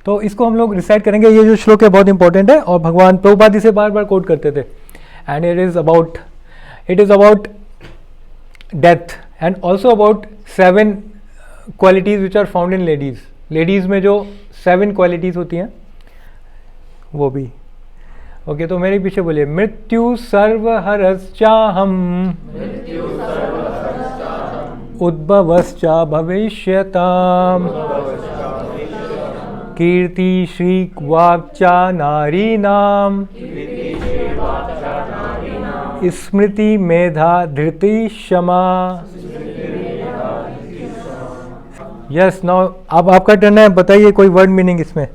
तो इसको हम लोग रिसाइट करेंगे। ये जो श्लोक है बहुत इंपॉर्टेंट है और भगवान प्रभुपाद इसे बार बार कोट करते थे। And it is about death and also about 7 qualities which are found in ladies. Ladies में जो 7 क्वालिटीज होती हैं वो भी। ओके, तो मेरे पीछे बोलिए, मृत्यु सर्वहरश्चाहम् उद्भवश्च भविष्यताम् कीर्ति श्री वाक्चा नारीणाम् स्मृति मेधा धृति क्षमा। यस, नाउ अब आपका टर्न है, बताइए कोई वर्ड मीनिंग इसमें।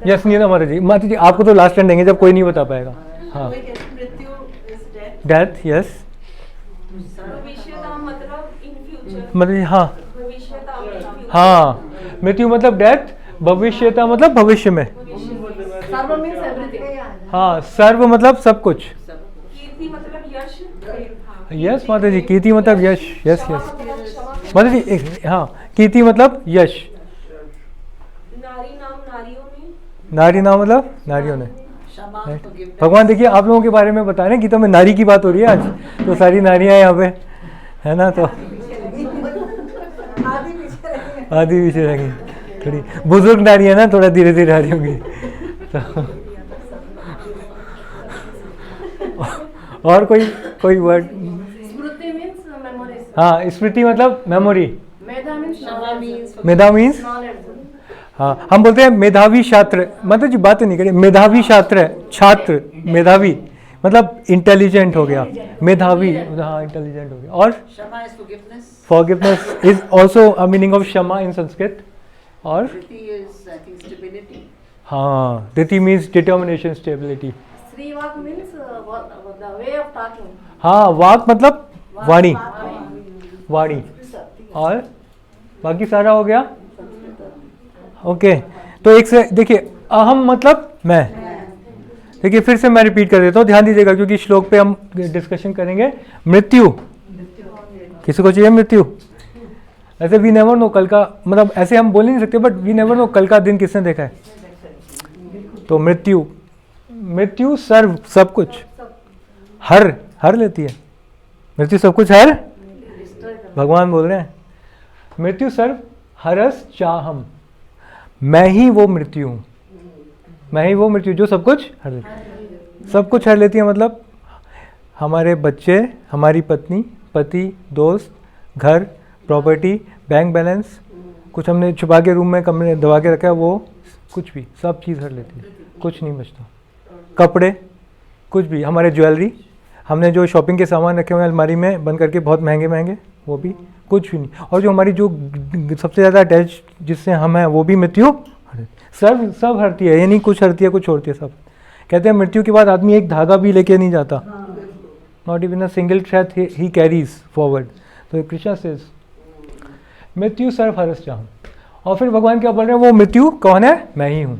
यस नीना माता जी आपको तो लास्ट टर्न देंगे जब कोई नहीं बता पाएगा। हाँ, डेथ, यस, मतलब हाँ हाँ, मृत्यु मतलब डेथ, भविष्यता मतलब भविष्य में। हाँ, सर्व मतलब सब कुछ। यस माता जी, कीर्ति मतलब यश। यस यस माता जी, हाँ, कीर्ति मतलब यश। नारी नाम मतलब नारियों ने। भगवान देखिए आप लोगों के बारे में बता रहे हैं, गीता में नारी की बात हो रही है आज, तो सारी नारियां यहाँ पे है ना, तो आधी पीछे रहेंगी, थोड़ी बुजुर्ग नारी है ना, थोड़ा धीरे धीरे आ रही होंगी तो और कोई वर्ड। हाँ, स्मृति मतलब मेमोरी। मेधा मीन्स, हाँ, हम बोलते हैं मेधावी छात्र, मतलब जी बात नहीं करिए, मेधावी छात्र, छात्र मेधावी मतलब इंटेलिजेंट हो गया, मेधावी, हाँ इंटेलिजेंट हो गया। और forgiveness is also a meaning of क्षमा इन संस्कृत। और हाँ, धृति मीन्स डिटर्मिनेशन, स्टेबिलिटी। हाँ, वाक मतलब वाणी, वाणी। और बाकी सारा हो गया। ओके, तो एक से देखिए, अहम मतलब मैं। देखिए फिर से मैं रिपीट कर देता हूँ, ध्यान दीजिएगा क्योंकि श्लोक पे हम डिस्कशन करेंगे। मृत्यु, किसी को चाहिए मृत्यु? ऐसे वी नेवर नो कल का, मतलब ऐसे हम बोल नहीं सकते, बट वी नेवर नो कल का दिन किसने देखा है। तो मृत्यु, मृत्यु सर्व सब कुछ, हर लेती है मृत्यु, सब कुछ हर। भगवान बोल रहे हैं मृत्यु सर्व हरस चाहम, मैं ही वो मृत्यु हूँ, मैं ही वो मृत्यु जो सब कुछ हर लेती है। सब कुछ हर लेती है मतलब हमारे बच्चे, हमारी पत्नी, पति, दोस्त, घर, प्रॉपर्टी, बैंक बैलेंस, कुछ हमने छुपा के रूम में कमरे दबा के रखा है, वो कुछ भी, सब चीज़ हर लेती है, कुछ नहीं बचता। कपड़े, कुछ भी, हमारे ज्वेलरी, हमने जो शॉपिंग के सामान रखे हुए हैं अलमारी में बंद करके, बहुत महंगे महंगे, वो भी कुछ भी नहीं। और जो हमारी जो सबसे ज़्यादा अटैच जिससे हम हैं, वो भी मृत्यु सब हरती है, ये नहीं कुछ हरती है कुछ छोड़ती है, सब। कहते हैं मृत्यु के बाद आदमी एक धागा भी लेके नहीं जाता, not even a single thread he carries forward. तो कृष्णा सेज मृत्यु सर्व हरस चाहम। और फिर भगवान क्या बोल रहे हैं, वो मृत्यु कौन है? मैं ही हूँ।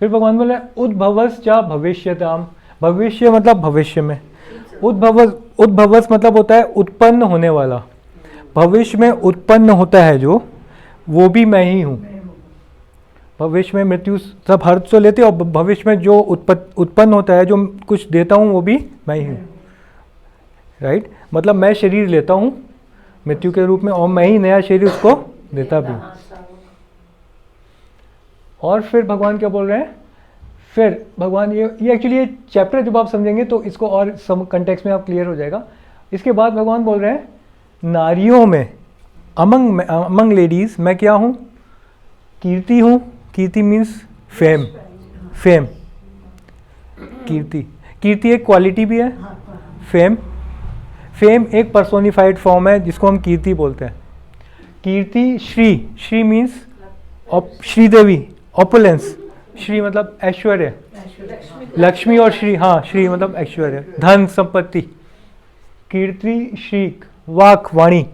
फिर भगवान बोल रहे हैं उद्भवस चा भविष्यताम, भविष्य मतलब भविष्य में, उद्भवस मतलब होता है उत्पन्न होने वाला, भविष्य में उत्पन्न होता है जो, वो भी मैं ही हूँ। भविष्य में मृत्यु सब हर तो लेते, और भविष्य में जो उत्पन्न होता है, जो कुछ देता हूँ, वो भी मैं ही हूँ। राइट, मतलब मैं शरीर लेता हूँ मृत्यु के रूप में, और मैं ही नया शरीर उसको देता भी। और फिर भगवान क्या बोल रहे हैं, फिर भगवान ये एक्चुअली ये चैप्टर जब आप समझेंगे तो इसको और सम कंटेक्स्ट में आप क्लियर हो जाएगा। इसके बाद भगवान बोल रहे हैं नारियों में, अमंग लेडीज मैं क्या हूँ? कीर्ति हूँ। कीर्ति मीन्स फेम, फेम, कीर्ति एक क्वालिटी भी है। फेम एक पर्सोनिफाइड फॉर्म है जिसको हम कीर्ति बोलते हैं। कीर्ति श्री मीन्स श्रीदेवी, ऑपुलेंस। श्री मतलब ऐश्वर्य, लक्ष्मी और श्री, हाँ श्री मतलब ऐश्वर्य, धन, संपत्ति। कीर्ति, श्री, वाक, वाणी,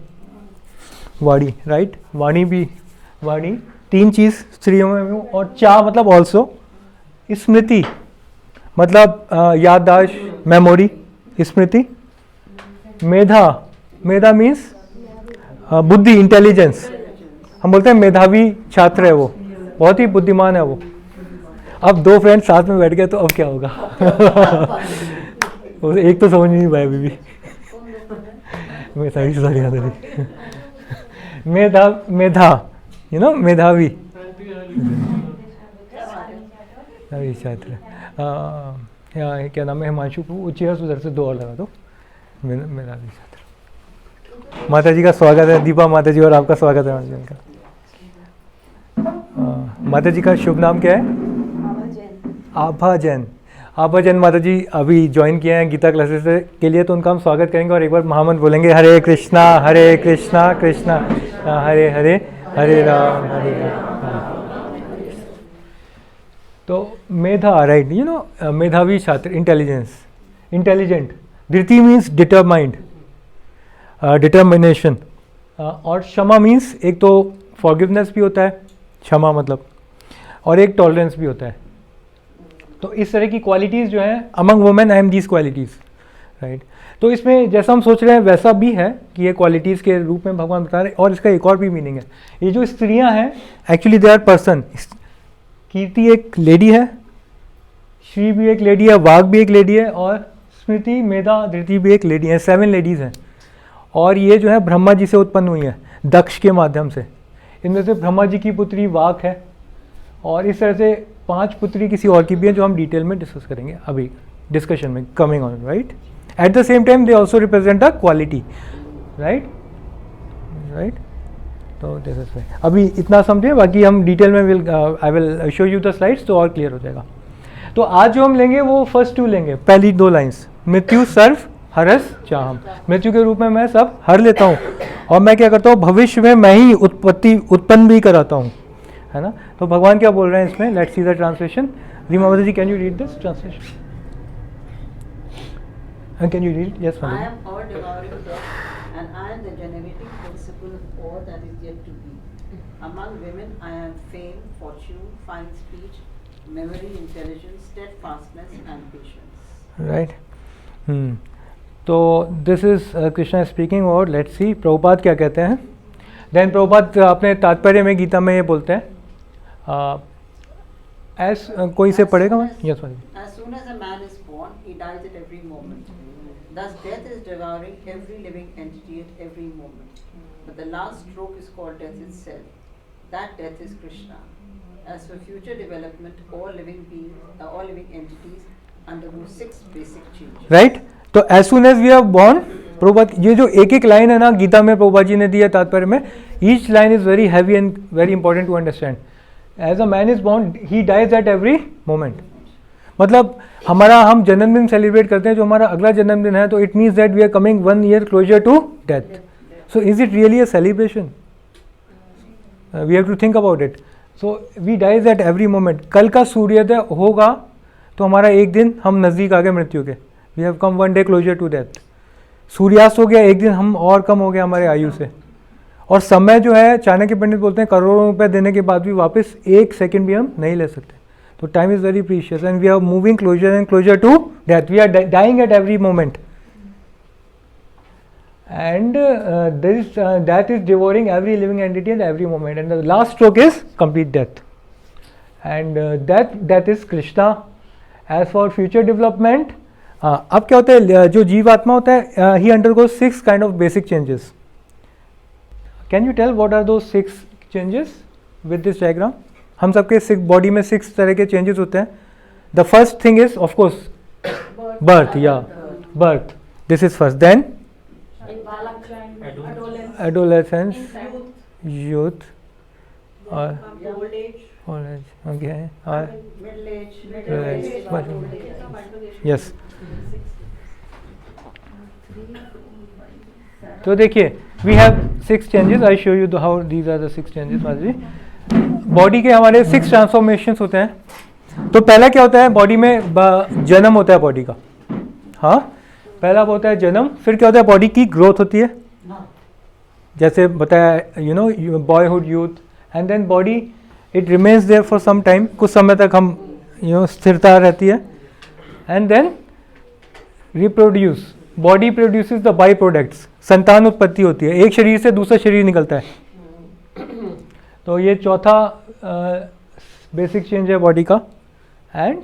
राइट, वाणी भी, वाणी 3 चीज स्त्रियों में हूँ। और चा मतलब ऑल्सो, स्मृति मतलब याददाश्त, मेमोरी, स्मृति। मेधा मीन्स बुद्धि, इंटेलिजेंस, हम बोलते हैं मेधावी छात्र है वो, बहुत ही बुद्धिमान है वो। अब दो फ्रेंड्स साथ में बैठ गए तो अब क्या होगा? एक तो समझ नहीं पाया अभी भी। मैं सारी याद है। मेधा यू नो मेधावी छात्र। क्या नाम है? हिमांशु उच्चेहर सुधर से 2 और लगा दो। मेधावी छात्र। माता जी का स्वागत है, दीपा माता जी, और आपका स्वागत है माता जी का। माता जी का शुभ नाम क्या है? आभा जैन। आभा जैन माता जी अभी ज्वाइन किए हैं गीता क्लासेस के लिए, तो उनका हम स्वागत करेंगे और एक बार महामंत्र बोलेंगे, हरे कृष्णा कृष्णा हरे हरे, हरे राम हरे राम। तो मेधा, राइट, यू नो मेधावी छात्र, इंटेलिजेंट। धृति मीन्स डिटरमाइंड, डिटर्मिनेशन। और क्षमा मीन्स एक तो फॉरगिवनेस भी होता है, क्षमा मतलब, और एक टॉलरेंस भी होता है। तो इस तरह की क्वालिटीज़ जो हैं among women, I am these qualities, right. तो इसमें जैसा हम सोच रहे हैं वैसा भी है कि ये क्वालिटीज़ के रूप में भगवान बता रहे हैं, और इसका एक और भी मीनिंग है। ये जो स्त्रियां हैं एक्चुअली दे आर पर्सन। कीर्ति एक लेडी है, श्री भी एक लेडी है, वाघ भी एक लेडी है, और स्मृति, मेधा, धृति भी एक लेडी है। 7 लेडीज़ हैं, और ये जो है ब्रह्मा जी से उत्पन्न हुई हैं दक्ष के माध्यम से। इनमें से ब्रह्मा जी की पुत्री वाघ है, और इस तरह से 5 पुत्री किसी और की भी है जो हम डिटेल में डिस्कस करेंगे अभी डिस्कशन में, coming on, right. At the same time they also represent a quality, right. तो दिस इज अभी इतना समझे, बाकी हम डिटेल में I will show you the slides तो और क्लियर हो जाएगा। तो आज जो हम लेंगे वो फर्स्ट 2 लेंगे, पहली 2 लाइन्स। मृत्यु सर्व हरस चाहम। मृत्यु के रूप में मैं सब हर लेता हूँ, और मैं क्या करता हूँ, भविष्य में मैं ही उत्पन्न भी कराता हूँ, है ना। तो भगवान क्या बोल रहे हैं इसमें, let's see the translation. Reema माता जी, can you read this translation? Can you read? Yes माता जी। I am all devouring death, and I am the generating principle of all that is yet to be. Among women, I am fame, fortune, fine speech, memory, intelligence, steadfastness, and patience. Right. तो this is Krishna speaking, और let's see Prabhupada क्या कहते हैं। Then Prabhupada अपने तात्पर्य में गीता में ये बोलते हैं, कोई से पढ़ेगा? यस माता जी। As soon as a man is born, he dies at every moment. Thus, death is devouring every living entity at every moment. But the last stroke is called death itself. That death is Krishna. As for future development, all living entities undergo 6 basic changes. Right? तो as soon as we are born, Prabhupada ये जो एक line है ना गीता में प्रभुपाद जी ने दिया तात्पर्य में, each line is very heavy and very important to understand. As a man is born, he dies at every moment. मतलब हम जन्मदिन सेलिब्रेट करते हैं, जो हमारा अगला जन्मदिन है, तो it means that we are coming 1 year closer to death. So is it really a celebration? We have to think about it. So we dies at every moment. कल का सूर्योदय होगा तो हमारा एक दिन हम नज़दीक आ गए मृत्यु के. We have come 1 day closer to death. सूर्यास्त हो गया, एक दिन हम और कम हो गए हमारे आयु से. और समय जो है, चाणक्य पंडित बोलते हैं करोड़ों रुपए देने के बाद भी वापस 1 सेकंड भी हम नहीं ले सकते. तो time is very precious and we are moving closer and closer to death. We are dying at every moment and that is devouring every living entity at every moment, and the last stroke is complete death, and that is Krishna. As for future development, अब क्या होता है, जो जीवात्मा होता है, he undergoes 6 kind of basic changes. Can you tell what are those 6 changes with this diagram? हम सबके 6 बॉडी में 6 तरह के चेंजेस होते हैं. The first thing is of course birth. Birth. This is first. Then adolescence, youth, or Old age, okay, or middle age, yes. तो देखिए, we have 6 changes. I show you how these are the 6 changes. Madhavi, body के हमारे 6 transformations होते हैं. तो पहला क्या होता है, बॉडी में जन्म होता है बॉडी का. हाँ, पहला होता है जन्म. फिर क्या होता है, बॉडी की ग्रोथ होती है, जैसे बताया, you know, boyhood, youth, and then body it remains there for some time. कुछ समय तक हम स्थिरता रहती है. And then reproduce. Body produces the by products. संतान उत्पत्ति होती है, एक शरीर से दूसरा शरीर निकलता है. तो ये चौथा बेसिक चेंज है बॉडी का. एंड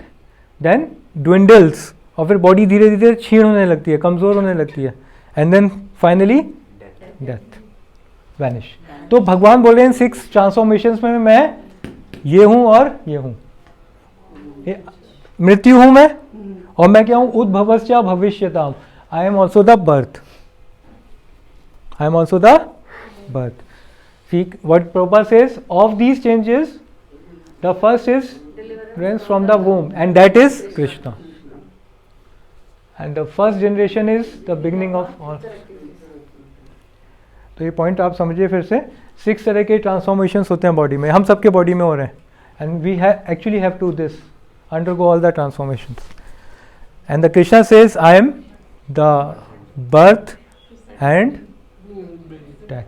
देन ड्विंडल्स, और फिर बॉडी धीरे धीरे क्षीण होने लगती है, कमज़ोर होने लगती है. And then finally death, vanish. तो भगवान बोले इन 6 ट्रांसफॉर्मेशंस में मैं ये हूँ और ये हूँ. मृत्यु हूँ मैं, और मैं क्या हूँ? उद्भवश्च भविष्यताम. I am also the birth. I am also the birth. See what Prabhupada says, of these changes the first is deliverance from the womb, and that is Krishna, and the first generation is the beginning of all. तो ये point आप समझिए फिर से. 6 तरह के transformations होते हैं बॉडी में, हम सबके बॉडी में हो रहे हैं. And we actually have to this undergo all the transformations. And the Krishna says, I am the birth and death.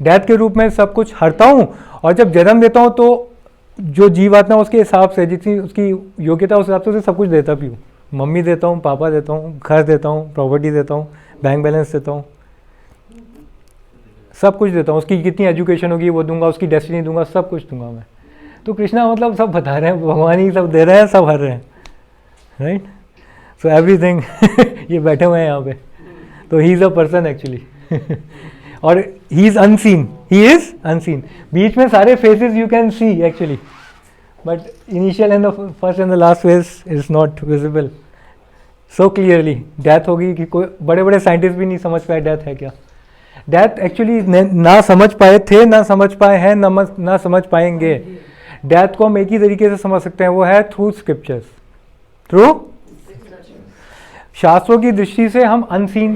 Death के रूप में सब कुछ हरता हूँ, और जब जन्म देता हूँ तो जो जीवात्मा उसके हिसाब से, जितनी उसकी योग्यता उस हिसाब से उसे सब कुछ देता भी हूँ. मम्मी देता हूँ, पापा देता हूँ, घर देता हूँ, प्रॉपर्टी देता हूँ, बैंक बैलेंस देता हूँ, सब कुछ देता हूँ. उसकी कितनी एजुकेशन होगी वो दूंगा, उसकी डेस्टिनी दूंगा, सब कुछ दूंगा मैं. तो कृष्णा मतलब सब बता रहे हैं, भगवान ही सब दे रहे हैं, सब हर रहे हैं. राइट. So everything. ये बैठे हुए हैं यहाँ पे, तो he is a person actually. और he is unseen, he is unseen. बीच में सारे faces you can see actually, but initial and the first and the last face is not visible so clearly. Death होगी कि कोई बड़े बड़े scientist भी नहीं समझ पाए डेथ है क्या. डेथ एक्चुअली ना समझ पाए थे, ना समझ पाए हैं, ना समझ पाएंगे. डेथ को हम एक ही तरीके से समझ सकते हैं, वो है थ्रू स्क्रिप्चर्स, थ्रू शास्त्रों की दृष्टि से हम अनसीन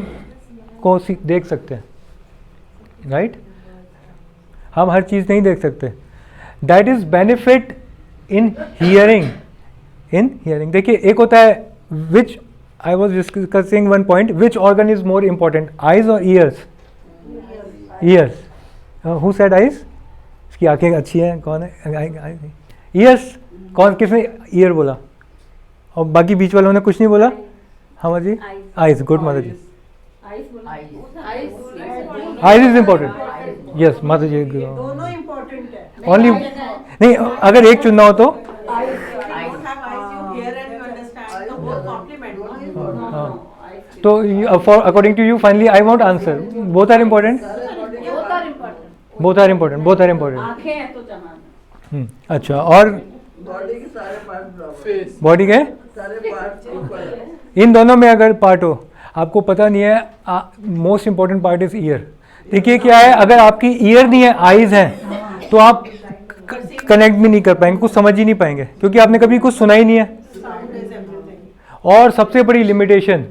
को देख सकते हैं. राइट. हम हर चीज़ नहीं देख सकते. That is benefit in hearing. In hearing देखिए, एक होता है which I was discussing one point, which organ is more important, eyes और ears. Ears. Who said eyes? इसकी आंखें अच्छी हैं, कौन है? ईयर्स. कौन, किसने ईयर बोला? और बाकी बीच वालों ने कुछ नहीं बोला. हाँ माता जी. आईज. गुड माता जी. Eyes is important. यस माता जी. दोनों इम्पोर्टेंट है. ओनली नहीं, अगर एक चुनना हो तो तो for according to you finally I want answer. Both are important. Both are important. Both are important. अच्छा. और बॉडी के सारे पार्ट, बॉडी के सारे पार्ट, इन दोनों में अगर पार्ट हो, आपको पता नहीं है, most important part is year. देखिए क्या है, अगर आपकी ईयर नहीं है, आईज हैं, तो आप कनेक्ट भी नहीं कर पाएंगे, कुछ समझ ही नहीं पाएंगे, क्योंकि आपने कभी कुछ सुना ही नहीं है. और सबसे बड़ी लिमिटेशन,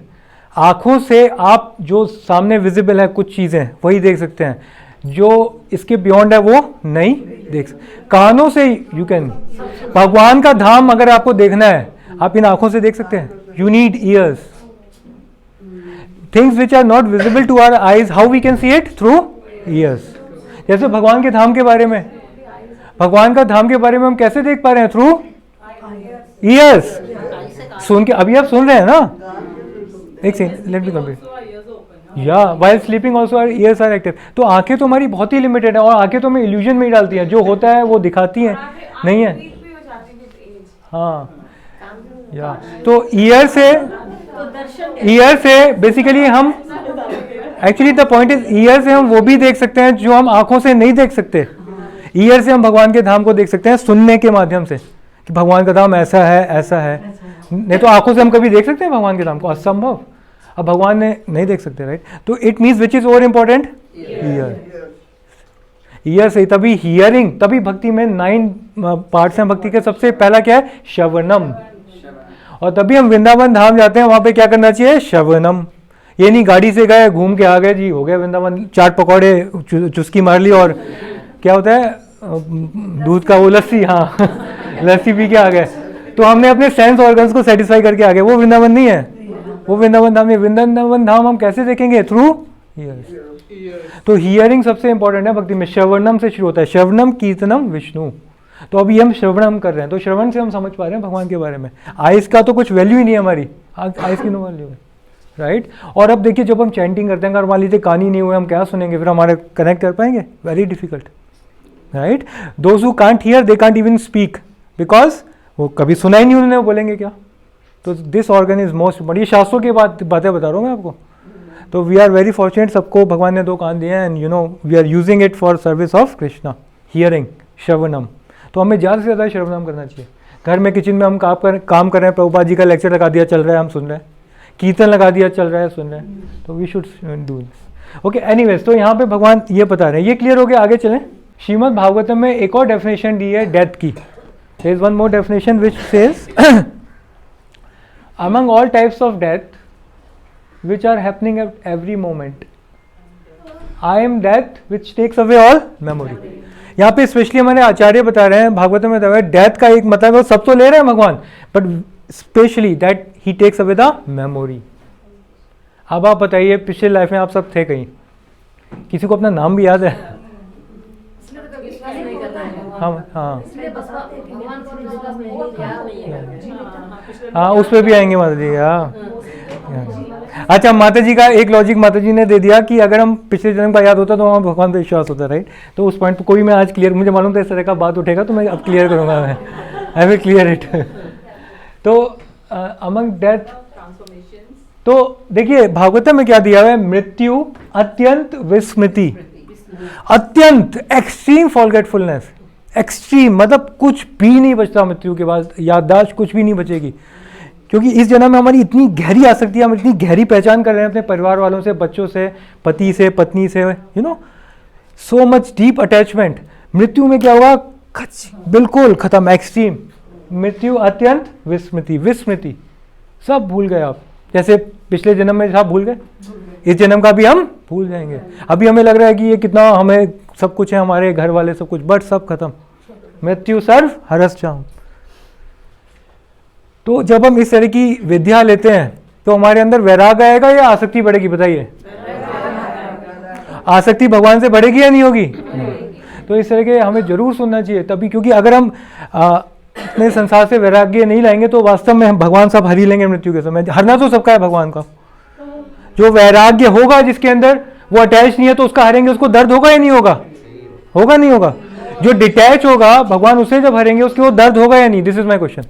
आँखों से आप जो सामने विजिबल है कुछ चीज़ें वही देख सकते हैं, जो इसके बियॉन्ड है वो नहीं देख सकते. कानों से यू कैन, भगवान का धाम अगर आपको देखना है, आप इन आँखों से देख सकते हैं. You need ears. Things which are not visible to our eyes, how we can see it? Through ears. जैसे भगवान के धाम के बारे में, भगवान का धाम के बारे में हम कैसे देख पा रहे हैं? Through years. सुन के, अभी आप सुन रहे हैं ना. एक सेकंड, लेट मी कंप्लीट. या while sleeping also our ears are active. तो आंखें तो हमारी बहुत ही लिमिटेड है, और आंखें तो हमें इल्यूजन में ही डालती हैं, जो होता है वो दिखाती हैं, नहीं है. हाँ. या तो ईयर से बेसिकली हम, actually the point is, year से हम वो भी देख सकते हैं जो हम आंखों से नहीं देख सकते. ईयर से हम भगवान के धाम को देख सकते हैं सुनने के माध्यम से, कि भगवान का धाम ऐसा है, ऐसा है. नहीं तो आंखों से हम कभी देख सकते हैं भगवान के धाम को? असंभव. अब भगवान ने नहीं देख सकते. राइट. तो it means which is over important? Year. Year से तभी हियरिंग, तभी भक्ति में 9 पार्ट्स हैं भक्ति के. सबसे पहला क्या है? श्रवणम. और तभी हम वृंदावन धाम जाते हैं, वहां पे क्या करना चाहिए? श्रवणम. ये नहीं गाड़ी से गए, घूम के आ गए, जी हो गया वृंदावन, चाट पकौड़े चुस्की मार ली, और क्या होता है दूध का वो लस्सी, हाँ लस्सी पी के आ गए, तो हमने अपने सेंस ऑर्गन्स को सेटिस्फाई करके आ गए. वो वृंदावन नहीं है, वो वृंदावन धाम है. वृंदावन धाम हम कैसे देखेंगे? Through years. तो हियरिंग सबसे इंपॉर्टेंट है भक्ति में. श्रवणम से शुरू होता है. श्रवणम कीर्तनम विष्णु. तो अभी हम श्रवणम कर रहे हैं, तो श्रवण से हम समझ पा रहे हैं भगवान के बारे में. आइस का तो कुछ वैल्यू ही नहीं है हमारी, आइस की नो वैल्यू है. राइट. और अब देखिए, जब हम चैंटिंग करते हैं, अगर मान लीजिए कान ही नहीं हुए, हम क्या सुनेंगे? फिर हमारे कनेक्ट कर पाएंगे? Very difficult. Right. Those who can't here they can't even speak, because वो कभी सुना ही नहीं उन्होंने, वो बोलेंगे क्या. तो this organ is most important. ये शास्त्रों की बातें बता रहा हूँ मैं आपको. तो वी आर वेरी फॉर्चुनेट, सबको भगवान ने 2 कान दिए हैं, and you know we are using it for service of Krishna. Hearing, श्रवणम. तो हमें ज़्यादा से ज़्यादा श्रवणम करना चाहिए. घर में किचन में हम काम कर रहे हैं, प्रभुपाद जी का लेक्चर लगा दिया, चल रहा है, हम सुन रहे हैं. कीर्तन लगा दिया, चल रहा है, सुन रहे हैं. तो we should do this. Okay, anyways, तो यहाँ पे भगवान ये बता रहे हैं. ये क्लियर हो गया, आगे चलें. श्रीमद् भागवतम में एक और डेफिनेशन दी है डेथ की. There is one more definition which says among all types of death which are happening at every moment, I am death which takes away all memory. यहाँ पे स्पेशली हमारे आचार्य बता रहे हैं, भागवतम में बताया डेथ का एक मतलब है, सब तो ले रहे हैं भगवान, but specially that he takes away the memory. अब आप बताइए, पिछले लाइफ में आप सब थे कहीं, किसी को अपना नाम भी याद है? हाँ, उस पर भी आएंगे माता जी. अच्छा, माता जी का एक लॉजिक माता जी ने दे दिया कि अगर हम पिछले जन्म का याद होता तो हमें भगवान पर विश्वास होता, राइट. तो उस पॉइंट पर कोई मैं आज क्लियर, मुझे मालूम था इस तरह का बात उठेगा, तो मैं अब क्लियर करूंगा. मैं आई विल क्लियर इट. तो अमंग डेथ, तो देखिए भागवतम में क्या दिया हुआ है, मृत्यु, अत्यंत विस्मृति, अत्यंत एक्सट्रीम फॉरगेटफुलनेस. एक्सट्रीम मतलब कुछ भी नहीं बचता मृत्यु के बाद, याददाश्त कुछ भी नहीं बचेगी. क्योंकि इस जन्म में हमारी इतनी गहरी आसक्ति, हम इतनी गहरी पहचान कर रहे हैं अपने परिवार वालों से, बच्चों से, पति से, पत्नी से, you know, so much deep attachment. मृत्यु में क्या हुआ, बिल्कुल खत्म, एक्सट्रीम. मृत्यु, अत्यंत विस्मृति, विस्मृति, सब भूल गए आप. जैसे पिछले जन्म में सब भूल गए, इस जन्म का भी हम भूल जाएंगे. अभी हमें लग रहा है कि ये कितना हमें सब कुछ है, हमारे घर वाले सब कुछ, बट सब खत्म. मृत्यु सर्व हरश्चाम. तो जब हम इस तरह की विद्या लेते हैं तो हमारे अंदर वैराग आएगा या आसक्ति बढ़ेगी, बताइए. आसक्ति भगवान से बढ़ेगी या नहीं होगी? तो इस तरह के हमें जरूर सुनना चाहिए तभी, क्योंकि अगर हम अपने संसार से वैराग्य नहीं लाएंगे तो वास्तव में हम भगवान सब हरी लेंगे मृत्यु के समय. हरना तो सबका है भगवान का. जो वैराग्य होगा जिसके अंदर, वो अटैच नहीं है, तो उसका हरेंगे, उसको दर्द होगा या नहीं होगा? होगा नहीं होगा? जो डिटैच होगा भगवान उसे जब हरेंगे उसके वो दर्द होगा या नहीं? This is my question.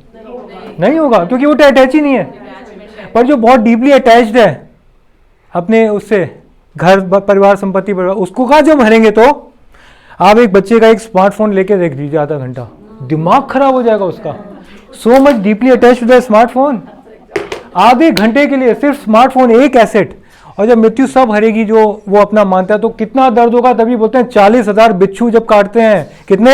नहीं होगा, क्योंकि वो अटैच ही नहीं है. पर जो बहुत डीपली अटैच्ड है अपने उससे, घर परिवार संपत्ति परिवार, उसको कहा जब हरेंगे, तो आप एक बच्चे का एक स्मार्टफोन लेके देख लीजिए आधा घंटा, दिमाग खराब हो जाएगा उसका. So much deeply attached to the smartphone. आधे घंटे के लिए सिर्फ स्मार्टफोन, एक एसेट. और जब मृत्यु सब हरेगी जो वो अपना मानता है, तो कितना दर्द होगा. तभी बोलते हैं 40,000 बिच्छू जब काटते हैं. कितने?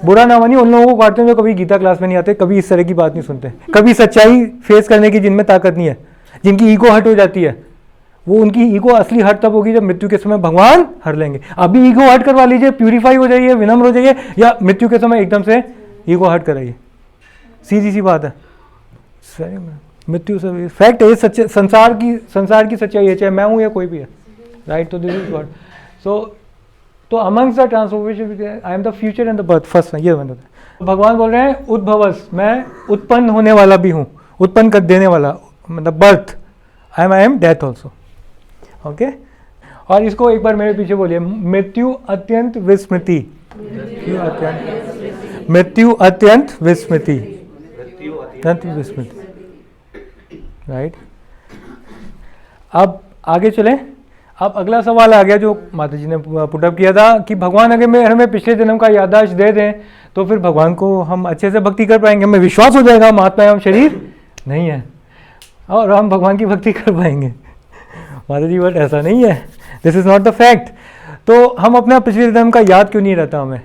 बुरा ना मानिए, उन लोगों को काटते हैं जो कभी गीता क्लास में नहीं आते, कभी इस तरह की बात नहीं सुनते, कभी सच्चाई फेस करने की जिनमें ताकत नहीं है, जिनकी ईगो हर्ट हो जाती है. वो उनकी ईगो असली हर्ट तब होगी जब मृत्यु के समय भगवान हर लेंगे. अभी ईगो हर्ट करवा लीजिए, प्यूरिफाई हो जाइए, विनम्र हो जाइए, या मृत्यु के समय एकदम से ईगो हर्ट कराइए. सीधी सी बात है. मृत्यु से फैक्ट है, सच्चे संसार की सच्चाई है, चाहे मैं हूं या कोई भी है, राइट. तो दिस इज व्हाट. तो amongst the transformation I am the future and the birth. First ये भगवान बोल रहे हैं उद्भवस, मैं उत्पन्न होने वाला भी हूँ, उत्पन्न कर देने वाला, मतलब birth. I am death also. Okay. और इसको एक बार मेरे पीछे बोलिए, मृत्यु अत्यंत विस्मृति. मृत्यु अत्यंत विस्मृति. अत्यंत विस्मृति, राइट. अब आगे चलें. अब अगला सवाल आ गया जो माता जी ने पुटअप किया था कि भगवान अगर हमें पिछले जन्म का याददाश्त दे दें तो फिर भगवान को हम अच्छे से भक्ति कर पाएंगे, हमें विश्वास हो जाएगा महात्मा हम शरीर नहीं है और हम भगवान की भक्ति कर पाएंगे. माता जी बट ऐसा नहीं है, this is not the fact. तो हम अपना पिछले जन्म का याद क्यों नहीं रहता हमें?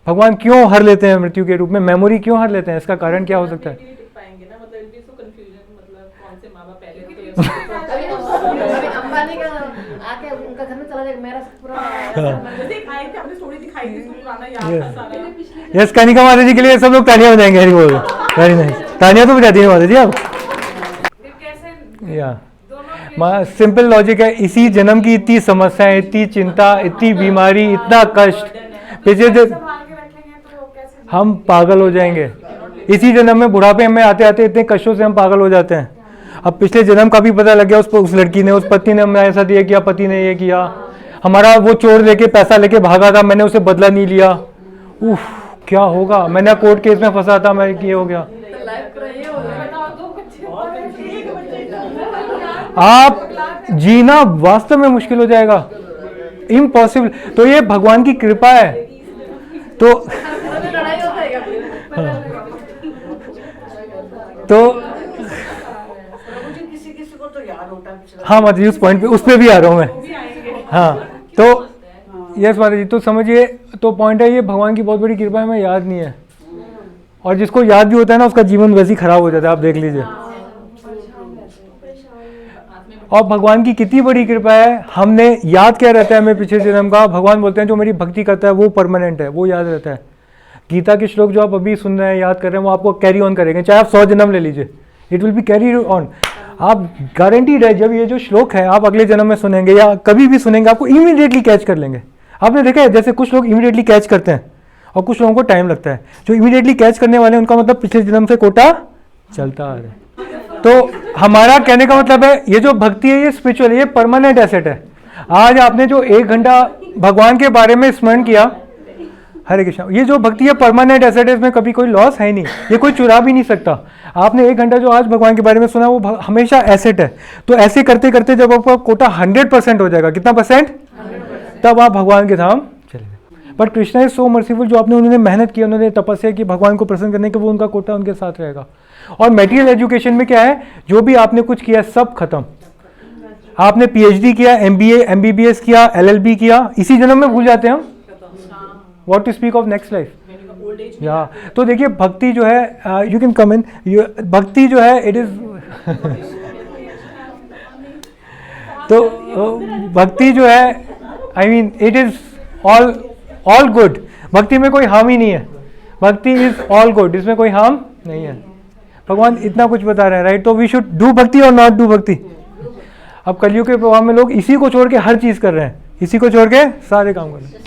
भगवान क्यों हर लेते हैं मृत्यु के रूप में, मेमोरी क्यों हर लेते हैं? इसका कारण क्या हो सकता है? अंबानी का आके उनका घर में चला जाएगा, मेरा पूरा दिखाई थी, हमने स्टोरी दिखाई थी, उसको पुराना याद था सारा. यस, कनिका माता जी के लिए सब लोग तालियां बजाएंगे. Very good, very nice. तालियां तो बजाती है माता जी आप. या सिंपल लॉजिक है. इसी जन्म की इतनी समस्याएं, इतनी चिंता, इतनी बीमारी, इतना कष्ट, पिछले हम पागल हो जाएंगे. इसी जन्म में बुढ़ापे में आते आते इतने कष्टों से हम पागल हो जाते हैं. अब पिछले जन्म का भी पता लग गया, उस लड़की ने, उस पत्नी ने हमने ऐसा दिया किया, पति ने ये किया. हमारा वो चोर लेके पैसा लेके भागा था, मैंने उसे बदला नहीं लिया, उफ क्या होगा, मैंने कोर्ट केस में फंसा था, मैं ये हो गया। आप जीना वास्तव में मुश्किल हो जाएगा, इम्पॉसिबल। तो ये भगवान की कृपा है। तो किसी को तो याद होता है। हाँ माता जी, उस पॉइंट पे, उस पे भी आ रहा हूँ मैं। हाँ तो यस माता जी, तो समझिए, तो पॉइंट है ये भगवान की बहुत बड़ी कृपा है, हमें याद नहीं है। और जिसको याद भी होता है ना, उसका जीवन वैसे ही खराब हो जाता है, आप देख लीजिए। और भगवान की कितनी बड़ी कृपा है, हमने याद क्या रहता है हमें पिछले जन्म का। भगवान बोलते हैं जो मेरी भक्ति करता है वो परमानेंट है, वो याद रहता है। गीता के श्लोक जो आप अभी सुन रहे हैं, याद कर रहे हैं, वो आपको कैरी ऑन करेंगे, चाहे आप 100 जन्म ले लीजिए, it will be carry on. आप गारंटीड है, जब ये जो श्लोक है आप अगले जन्म में सुनेंगे या कभी भी सुनेंगे, आपको इमीडिएटली कैच कर लेंगे। आपने देखा है जैसे कुछ लोग इमीडिएटली कैच करते हैं और कुछ लोगों को टाइम लगता है। जो इमीडिएटली कैच करने वाले हैं उनका मतलब पिछले जन्म से कोटा चलता आ रहा है। तो हमारा कहने का मतलब है, ये जो भक्ति है ये स्पिरिचुअल है, ये परमानेंट एसेट है। आज आपने जो 1 घंटा भगवान के बारे में स्मरण किया, हरे कृष्णा, ये जो भक्ति है परमानेंट एसेट है, इसमें कभी कोई लॉस है नहीं, ये कोई चुरा भी नहीं सकता। आपने 1 घंटा जो आज भगवान के बारे में सुना, वो हमेशा एसेट है। तो ऐसे करते करते जब आपका कोटा 100% हो जाएगा, कितना परसेंट, तब आप भगवान के धाम चले जाए। But Krishna is so merciful, जो आपने उन्होंने मेहनत की, उन्होंने तपस्या की भगवान को प्रसन्न करने के, वो उनका कोटा उनके साथ रहेगा। और मटेरियल एजुकेशन में क्या है, जो भी आपने कुछ किया सब खत्म। आपने PhD किया, MBA MBBS किया, LLB किया, इसी जन्म में भूल जाते हैं हम। What to speak of next life? या तो देखिए भक्ति जो है, यू कैन कम इन, भक्ति जो है इट इज तो भक्ति जो है, I mean it is all good. भक्ति में कोई हार्म ही नहीं है, भक्ति इज ऑल गुड, इसमें कोई हार्म नहीं है। भगवान इतना कुछ बता रहे हैं, राइट। तो वी शुड डू भक्ति और नॉट डू भक्ति। अब कलयुग के प्रभाव में लोग इसी को छोड़ के हर चीज कर रहे हैं, इसी को छोड़ के सारे काम कर रहे हैं।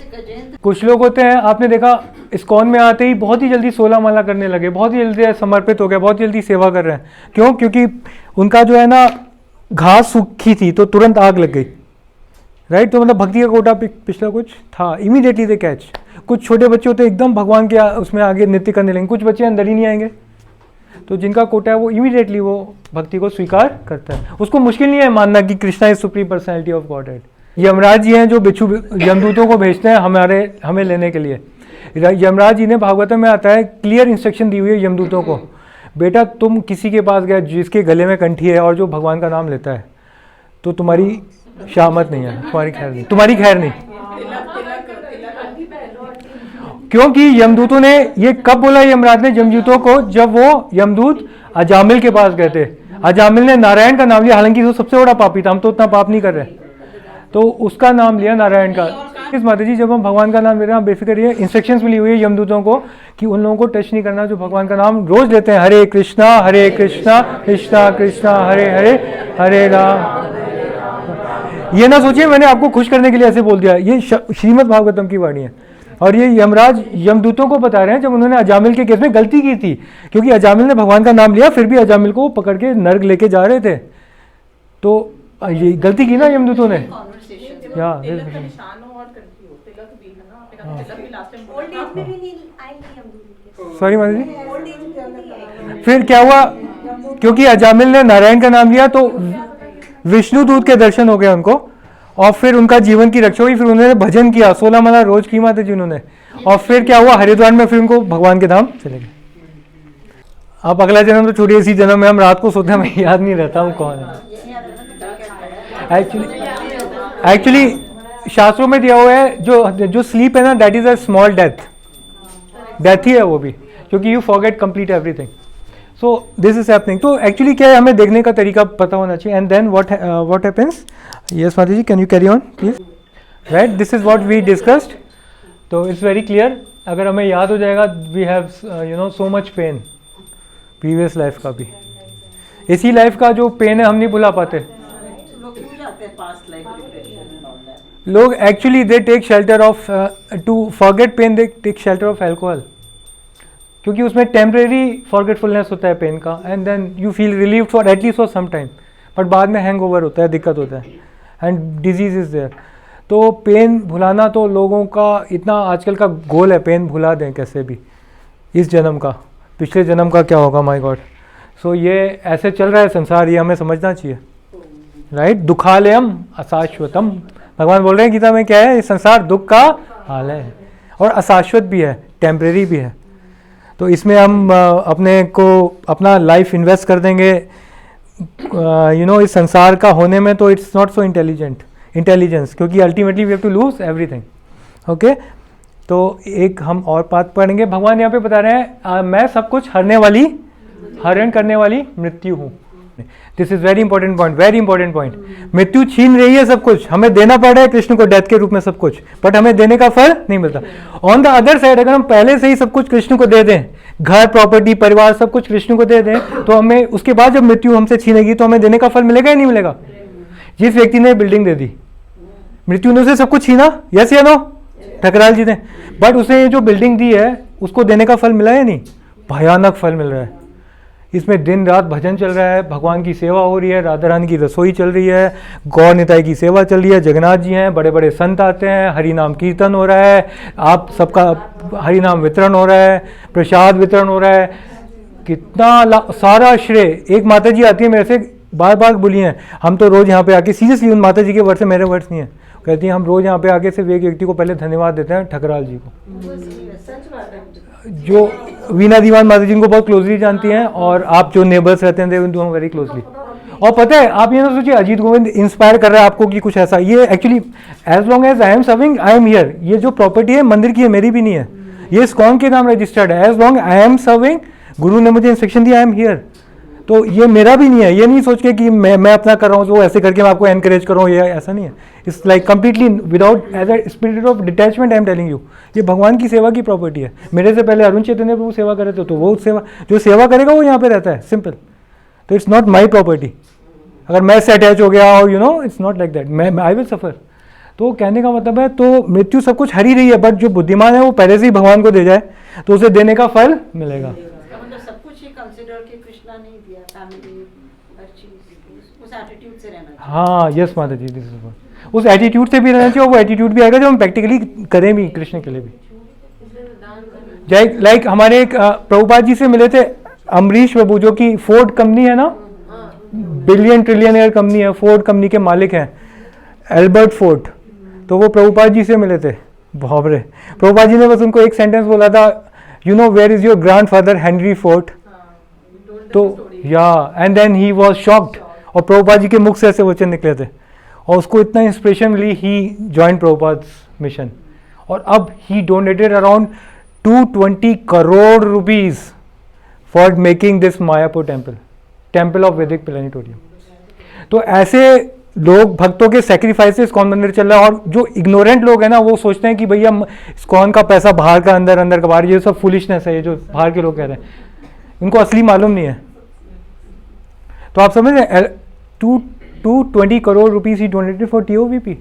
कुछ लोग होते हैं, आपने देखा इस्कॉन में आते ही बहुत ही जल्दी 16 माला करने लगे, बहुत ही जल्दी समर्पित हो गए, बहुत जल्दी सेवा कर रहे हैं। क्यों? क्योंकि उनका जो है ना घास सूखी थी तो तुरंत आग लग गई, राइट। तो मतलब भक्ति का कोटा पिछला कुछ था, इमीडिएटली दे कैच। कुछ छोटे बच्चे होते हैं एकदम भगवान के उसमें आगे नृत्य करने लगेंगे, कुछ बच्चे अंदर ही नहीं आएंगे। तो जिनका कोटा है वो इमीडिएटली वो भक्ति को स्वीकार करता है। उसको मुश्किल नहीं है मानना कि Krishna is supreme personality of Godhead. Yamraj ji हैं जो बिच्छू यमदूतों को भेजते हैं हमें लेने के लिए। यमराज जी ने भागवतम में आता है, क्लियर इंस्ट्रक्शन दी हुई है यमदूतों को, बेटा तुम किसी के पास गए जिसके गले में कंठी है और जो भगवान का नाम लेता है, तो तुम्हारी शामत नहीं है, तुम्हारी खैर नहीं, तुम्हारी खैर नहीं। क्योंकि यमदूतों ने ये कब बोला, यमराज ने यमदूतों को, जब वो यमदूत अजामिल के पास गए थे। अजामिल ने नारायण का नाम लिया, हालांकि वो सबसे बड़ा पापी था, हम तो उतना पाप नहीं कर रहे, तो उसका नाम लिया नारायण का। इस माता जी जब हम भगवान का नाम ले रहे हैं, बेफिक्र ये इंस्ट्रक्शंस मिली हुई है यमदूतों को कि उन लोगों को टच नहीं करना जो भगवान का नाम रोज लेते हैं। हरे कृष्णा कृष्णा कृष्णा हरे हरे, हरे राम। ये ना सोचिए मैंने आपको खुश करने के लिए ऐसे बोल दिया, ये श्रीमद् भागवतम की वाणी है। और ये यमराज यमदूतों को बता रहे हैं जब उन्होंने अजामिल के केस में गलती की थी, क्योंकि अजामिल ने भगवान का नाम लिया, फिर भी अजामिल को पकड़ के नर्क लेके जा रहे थे, तो ये गलती की ना यमदूतों ने। सॉरी माता जी। फिर क्या हुआ, क्योंकि अजामिल ने नारायण का नाम लिया तो विष्णु दूत के दर्शन हो गए उनको, और फिर उनका जीवन की रक्षा हुई। फिर उन्होंने भजन किया, 16 माला रोज की माता जी उन्होंने, और फिर क्या हुआ, हरिद्वार में फिर उनको भगवान के धाम चले गए। आप अगला जन्म तो छोड़िए, इसी जन्म में हम रात को सोते हैं, मैं याद नहीं रहता हूँ कौन है। एक्चुअली शास्त्रों में दिया हुआ है जो स्लीप है ना, that is a small death ही है वो भी, क्योंकि you forget complete everything. So this is happening. तो एक्चुअली क्या है, हमें देखने का तरीका पता होना चाहिए। And then what happens, yes माता जी can you carry on please, right. This is what we discussed. तो इट्स वेरी क्लियर, अगर हमें याद हो जाएगा, we have so much pain previous life का भी, इसी लाइफ का जो पेन है हम नहीं भुला पाते। लोग actually they take shelter of, to forget pain they take shelter of alcohol, क्योंकि उसमें टेम्परेरी फॉरगेटफुलनेस होता है पेन का, and then you feel relieved for at least for some time, but बाद में हैंगओवर होता है, दिक्कत होता है, एंड डिजीज इज देयर। तो पेन भुलाना तो लोगों का इतना आजकल का गोल है, पेन भुला दें कैसे भी, इस जन्म का, पिछले जन्म का क्या होगा, माय गॉड। सो ये ऐसे चल रहा है संसार, ये हमें समझना चाहिए, राइट। दुखालयम अशाश्वतम, भगवान बोल रहे हैं गीता में क्या है, इस संसार दुख का आलय है और अशाश्वत भी है, टेम्परेरी भी है। तो इसमें हम अपने को अपना लाइफ इन्वेस्ट कर देंगे इस संसार का होने में, तो इट्स नॉट सो इंटेलिजेंस, क्योंकि ultimately we have to lose everything. Okay, तो एक हम और बात पढ़ेंगे। भगवान यहाँ पे बता रहे हैं मैं सब कुछ हरण करने वाली मृत्यु हूँ। This is very important point, very important point. मृत्यु छीन रही है सब कुछ, हमें देना पड़ रहा है कृष्ण को डेथ के रूप में सब कुछ, बट हमें देने का फल नहीं मिलता। ऑन द अदर साइड, अगर हम पहले से ही सब कुछ कृष्ण को दे दें, घर, प्रॉपर्टी, परिवार, सब कुछ कृष्ण को दे दें, तो हमें उसके बाद जब मृत्यु हमसे छीनेगी तो हमें देने का फल मिलेगा या नहीं मिलेगा। जिस व्यक्ति ने बिल्डिंग दे दी, मृत्यु ने उसे सब कुछ छीना, यस या नो, ठकराल जी ने, बट उसे जो बिल्डिंग दी है उसको देने का फल मिला या नहीं, भयानक फल मिल रहा है। इसमें दिन रात भजन चल रहा है, भगवान की सेवा हो रही है, राधा रानी की रसोई चल रही है, गौर निताई की सेवा चल रही है, जगन्नाथ जी हैं, बड़े बड़े संत आते हैं, हरि नाम कीर्तन हो रहा है, आप सबका हरि नाम वितरण हो रहा है, प्रसाद वितरण हो रहा है, कितना सारा श्रेय। एक माता जी आती है मेरे से, बार बार बोली हैं, हम तो रोज़ यहाँ पे आके, सीरियसली उन माता जी के वर्ड से मेरे वर्ड्स नहीं है, कहती हैं हम रोज़ यहाँ पे आके सिर्फ एक व्यक्ति को पहले धन्यवाद देते हैं, ठकराल जी को, जो वीणा दीवान माता जी को बहुत क्लोजली जानती हैं, और आप जो नेबर्स रहते हैं दे डू वेरी क्लोजली। और पता है, आप ये ना सोचिए अजीत गोविंद इंस्पायर कर रहा है आपको कि कुछ ऐसा, ये actually as long as I am serving I am here, ये जो प्रॉपर्टी है मंदिर की है, मेरी भी नहीं है, ये इस्कॉन के नाम रजिस्टर्ड है। As long I am serving, गुरु ने मुझे इंस्ट्रक्शन दिया, आई एम हियर, तो ये मेरा भी नहीं है। ये नहीं सोच के कि मैं अपना कर रहा हूँ, तो ऐसे करके मैं आपको एनकरेज कर रहा हूँ, ये ऐसा नहीं है। It's like completely without as a spirit of detachment I am telling you, ये भगवान की सेवा की प्रॉपर्टी है। मेरे से पहले अरुण चैतन्य प्रभु सेवा कर रहे थे, तो वो सेवा जो सेवा करेगा वो यहाँ पे रहता है, सिंपल। तो इट्स नॉट माई प्रॉपर्टी। अगर मैं से अटैच हो गया और इट्स नॉट लाइक दैट, मैं आई विल सफर। तो कहने का मतलब है, तो मृत्यु सब कुछ हरी रही है, बट जो बुद्धिमान है वो पहले से ही भगवान को दे जाए तो उसे देने का फल मिलेगा। सब कुछ ही कंसीडर कि कृष्णा नहीं दिया, फैमिली, हर चीज उस एटीट्यूड से रहना चाहिए। हाँ, यस माता जी, दिस इज उस एटीट्यूड से भी रहना चाहिए, और वो एटीट्यूड भी आएगा जो हम प्रैक्टिकली करें भी कृष्ण के लिए भी। लाइक हमारे एक प्रभुपाद जी से मिले थे अमरीश प्रभु, जो कि फोर्ड कंपनी है ना, बिलियन ट्रिलियन कंपनी है, फोर्ड कंपनी के मालिक हैं एल्बर्ट फोर्ड। तो वो प्रभुपाद जी से मिले थे, बाप रे। प्रभुपाद जी ने बस उनको एक सेंटेंस बोला था, you know where is your grandfather Henry Ford, तो yeah and then he was shocked, और प्रभुपाद जी के मुख से ऐसे वचन निकले थे, और उसको इतना इंस्पिरेशन मिली, ही जॉइंड प्रभुपाद मिशन, और अब he donated around 220 crore rupees for making this Mayapur temple of Vedic planetarium. तो ऐसे लोग, भक्तों के सेक्रीफाइसेस कौन मंदिर चल रहा है, और जो इग्नोरेंट लोग हैं ना, वो सोचते हैं कि भैया कौन का पैसा बाहर का अंदर, अंदर का बाहर, ये सब फुलिशनेस है, ये जो बाहर के लोग कह रहे हैं, इनको असली मालूम नहीं है। तो आप समझ रहे हैं, 220 crore rupees he donated for TOVP,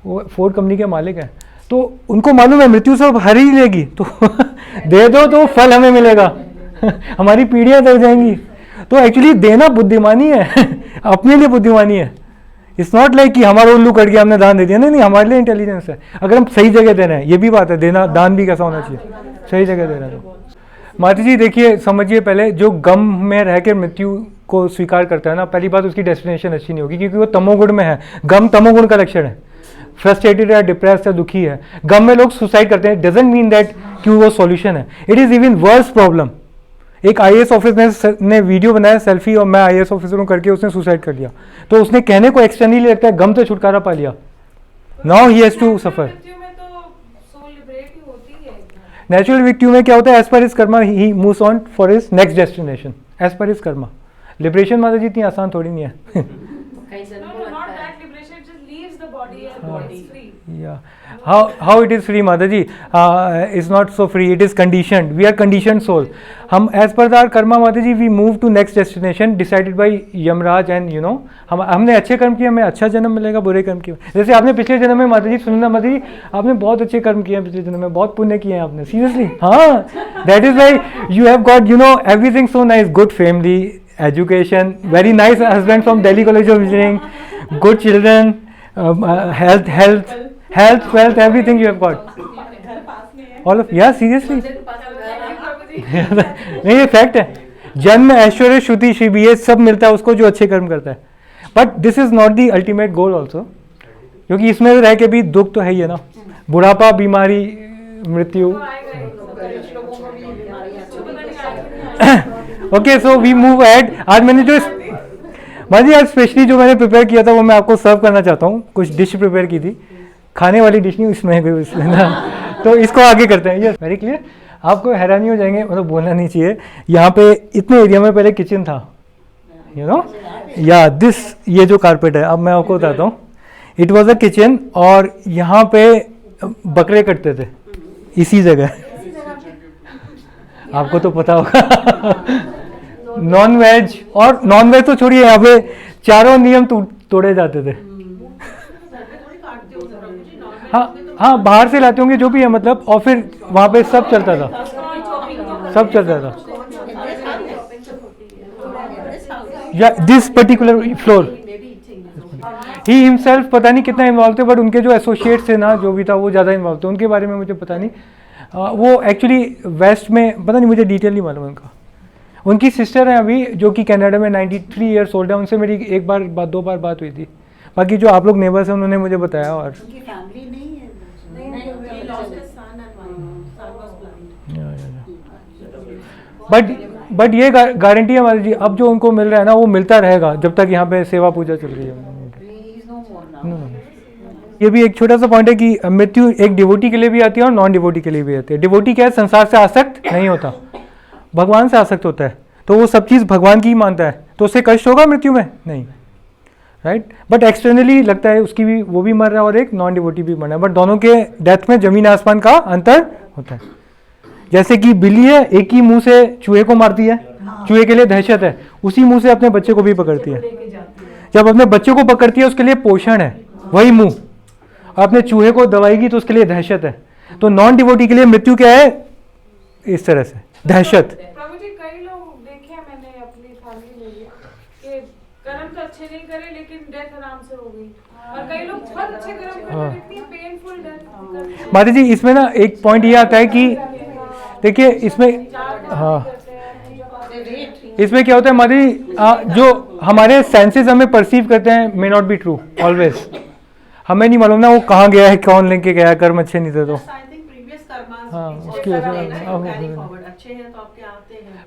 वो फोर्ड कंपनी के मालिक हैं। तो उनको मालूम है मृत्यु सब हर ही लेगी, तो दे दो तो फल हमें मिलेगा, हमारी पीढ़ियां तर जाएंगी। तो एक्चुअली देना बुद्धिमानी है, अपने लिए बुद्धिमानी है। इट्स नॉट लाइक कि हमारा उल्लू कट गया हमने दान दे दिया, नहीं, हमारे लिए इंटेलिजेंस है। अगर हम सही जगह दे रहे हैं, ये भी बात है, देना दान भी कैसा होना चाहिए, सही जगह दे रहे हैं। तो माता जी देखिए, समझिए, पहले जो गम में रह के मृत्यु को स्वीकार करता है ना, पहली बात उसकी डेस्टिनेशन अच्छी नहीं होगी, क्योंकि वो तमोगुण में है। गम तमोगुण का लक्षण है, फ्रस्ट्रेटेड है, डिप्रेस्ड है, दुखी है। गम में लोग सुसाइड करते हैं, डजंट मीन दैट कि वो सॉल्यूशन है, it is even worse problem. एक IAS ऑफिसर ने वीडियो बनाया सेल्फी, और मैं IAS ऑफिसर हूं करके, उसने सुसाइड कर लिया। तो उसने कहने को एक्सटर्नली लगता है गम से छुटकारा पा लिया, now he has to suffer. Natural मृत्यु में क्या होता है, as per his karma he moves on for his next destination, as per his karma. Liberation माता जी इतनी आसान थोड़ी नहीं है। How it is free, Mata ji? It's not so free. It is conditioned. We are conditioned soul. हम as per our karma, Mata ji, we move to next destination decided by Yamraj, and हमने अच्छे कर्म किए, हमें अच्छा जन्म मिलेगा, बुरे कर्म किए। जैसे आपने पिछले जन्म में, माता जी सुनना, माता जी आपने बहुत अच्छे कर्म किए हैं पिछले जन्म में, बहुत पुण्य किए हैं आपने, सीरियसली। हाँ, that is why you have got everything so nice, good family, education, very nice husband from Delhi College of Engineering, good children, health, wealth, everything you have got. घर पास में है All of, yeah, seriously. मंदिर के पास में है। नहीं, ये fact है। जन्म, ऐश्वर्य, श्रुति, श्री, ये सब मिलता है उसको जो अच्छे कर्म करता है। But this is not the ultimate goal also, क्योंकि इसमें रह के भी दुख तो है ही है ना, बुढ़ापा, बीमारी, मृत्यु। Okay, so we move ahead. आज मैंने जो माजी आज स्पेशली जो मैंने प्रिपेयर किया था वो मैं आपको सर्व करना चाहता हूँ। कुछ डिश प्रिपेयर की थी, खाने वाली डिश नहीं, इसमें कोई इसमें ना, तो इसको आगे करते हैं। Yes, very clear. आपको हैरानी हो जाएंगे, मतलब बोलना नहीं चाहिए, यहाँ पे इतने एरिया में पहले किचन था, यू नो, या दिस, ये जो कारपेट है, अब मैं आपको बताता हूँ, इट वॉज अ किचन, और यहाँ पे बकरे कटते थे इसी जगह, आपको तो पता होगा। नॉन वेज, और नॉन वेज तो छोड़िए, यहाँ पे चारों नियम तोड़े जाते थे। हाँ, बाहर से लाते होंगे जो भी है, मतलब, और फिर वहाँ पे सब चलता था, सब चलता था। या this particular floor, he himself पता नहीं कितना इन्वॉल्व थे, बट उनके जो एसोसिएट्स थे ना, जो भी था वो ज़्यादा इन्वॉल्व थे, उनके बारे में मुझे पता नहीं। वो एक्चुअली वेस्ट में, पता नहीं, मुझे डिटेल नहीं मालूम उनका। उनकी सिस्टर है अभी, जो कि कनाडा में 93 ईयर्स ओल्ड है, उनसे मेरी एक बार बात, 2 बार बात हुई थी। बाकी जो आप लोग नेबर्स हैं उन्होंने मुझे बताया। और उनकी फैमिली नहीं है, बट ये गारंटी है हमारी जी, अब जो उनको मिल रहा है ना वो मिलता रहेगा जब तक यहाँ पे सेवा पूजा चल रही है। ये भी एक छोटा सा पॉइंट है कि मृत्यु एक डिवोटी के लिए भी आती है और नॉन डिवोटी के लिए भी आती है। डिवोटी क्या है, संसार से आसक्त नहीं होता, भगवान से आसक्त होता है, तो वो सब चीज़ भगवान की ही मानता है, तो उससे कष्ट होगा मृत्यु में नहीं, राइट। बट एक्सटर्नली लगता है उसकी भी, वो भी मर रहा है और एक नॉन डिवोटी भी मर रहा है, बट दोनों के डेथ में जमीन आसमान का अंतर होता है। जैसे कि बिल्ली है, एक ही मुंह से चूहे को मारती है, चूहे के लिए दहशत है, उसी मुंह से अपने बच्चे को भी पकड़ती है। जब अपने बच्चे को पकड़ती है उसके लिए पोषण है, वही मुंह, अपने चूहे को दबाएगी तो उसके लिए दहशत है। तो नॉन डिवोटी के लिए मृत्यु क्या है, इस तरह से दहशत। प्रभु जी, कई लोग देखे हैं मैंने अपनी फैमिली में कि कर्म तो अच्छे नहीं करे लेकिन डेथ आराम से हो गई, और कई लोग बहुत अच्छे कर्म करते हैं, इतनी पेनफुल डेथ। माता जी, इसमें ना एक पॉइंट ये आता है कि देखिए इसमें, हाँ, इसमें क्या होता है माता जी, जो हमारे सेंसेस हमें परसीव करते हैं may not be true always. हमें नहीं मालूम ना वो कहाँ गया है, कौन लेके गया है, कर्म अच्छे नहीं थे तो। हाँ, उसकी वजह से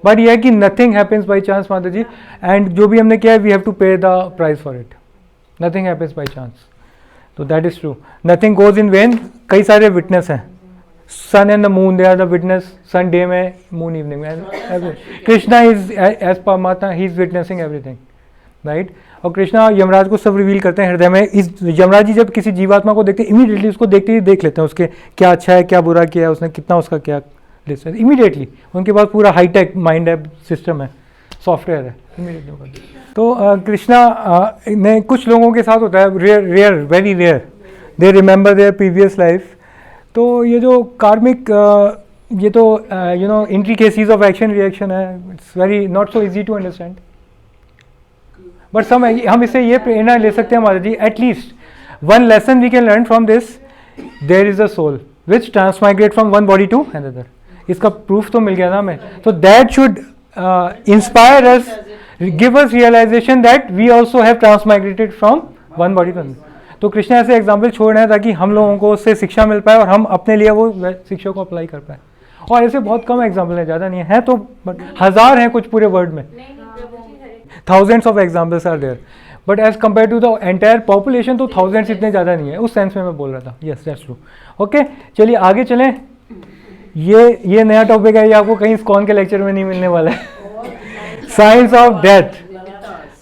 बट यह है कि नथिंग हैपेंस बाय चांस माता जी, एंड जो भी हमने किया है we have to pay the price for it. Nothing happens by chance, तो that is true. Nothing goes in vain. कई सारे विटनेस हैं, sun and the moon, they are the witness. Sun day में, मून इवनिंग में। Krishna is as Paramatma, he is witnessing everything, right. और कृष्णा यमराज को सब reveal करते हैं हृदय में। इस यमराज जी जब किसी जीवात्मा को देखते हैं, इमीडिएटली उसको देखते ही देख लेते हैं उसके क्या अच्छा है, क्या बुरा किया है उसने, कितना उसका क्या लिस्ट है। इमीडिएटली उनके पास पूरा हाईटेक माइंड है, सिस्टम है, सॉफ्टवेयर है, इमीडिएटली। तो कृष्णा ने कुछ लोगों के साथ होता है, rare, very rare, they remember their previous life. तो ये जो कार्मिक, ये तो you know intricacies of action reaction है, it's very not so easy to understand. But हम इससे ये प्रेरणा ले सकते हैं Maharaj ji, at least one lesson we can learn from this, there is a soul which transmigrate from one body to another. इसका proof तो मिल गया ना हमें, तो that should inspire us, give us realization that we also have transmigrated from one body to another. तो कृष्ण ऐसे example छोड़ रहे हैं ताकि हम लोगों को उससे शिक्षा मिल पाए और हम अपने लिए वो शिक्षा को अप्लाई कर पाए। और ऐसे बहुत कम एग्जाम्पल हैं, ज़्यादा नहीं है तो, बट हजार हैं कुछ पूरे वर्ल्ड में, thousands of examples are there, but as compared to the entire population तो thousands इतने ज़्यादा नहीं है, उस सेंस में मैं बोल रहा था। yes that's true। okay, चलिए आगे चलें। ये नया टॉपिक है, ये आपको कहीं इस्कॉन के लेक्चर में नहीं मिलने वाला है। साइंस ऑफ डेथ